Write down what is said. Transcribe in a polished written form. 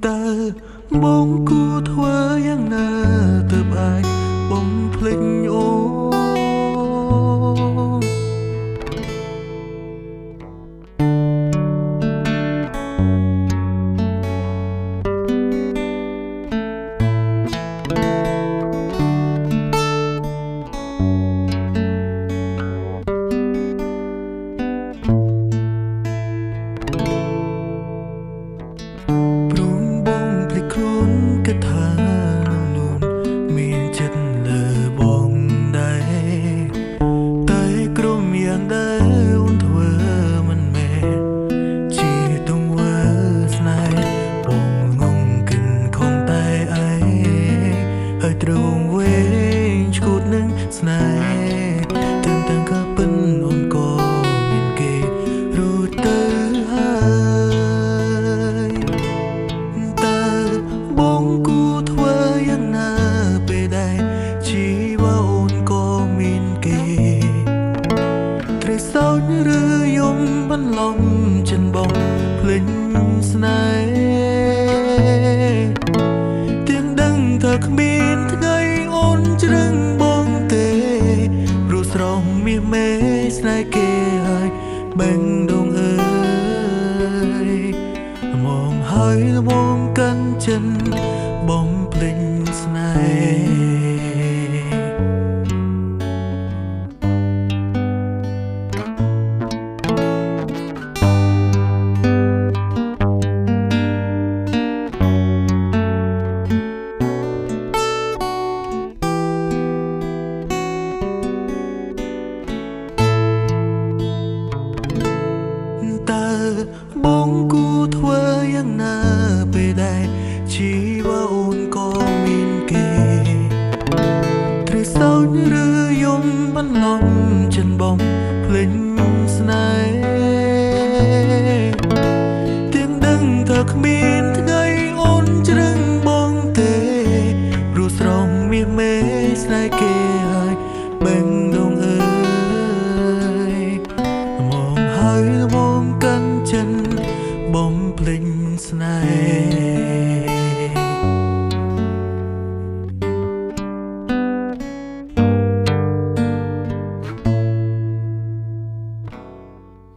តើបងគួរធ្វើយ៉ាងណាទើបអាចបំភ្លេចអូគិតថានួនមានចិត្តលើបងដែរតែក្រុមយ៉ាងដែរអូនធ្វើមិនមែនជាទង្វើស្នេហ៍បងងងគិនខំតែឯងហើយត្រង់វែងឈួតនឹងស្នេហ៍ទាំងក៏ពិនអូនក៏មានគេរួចទៅហើយតើបងគួរធ្វើយ៉ាងណាពេលដែលជីវ៉ាអូនក៏មានគេត្រូវសោកឬយំបន្លំចិនបងភ្លេចស្នេហ៍ទាំងដឹងថាគ្មានថ្ងៃអូនជ្រឹងបងទេព្រោះស្រស់មាសមេស្នេហ៍គេហើយបែងដងអើយមកហើយមកកាន់ចិនបំភ្លេចស្នេហ៍តើបងគួរធ្វើយ៉ាងណាពេលដែលជីវ៉ាអូនក៏មានគេត្រូវសោកឬយំបន្លំចិនបំភ្លេចស្នេហ៍ទាំងដឹងថាគ្មានថ្ងៃអូនជ្រឹងបងទេព្រោះស្រស់មាសមេស្នេហ៍គេហើយបែងដងអើយមកហើយមកកាន់ចិនបំភ្លេចស្នេហ៍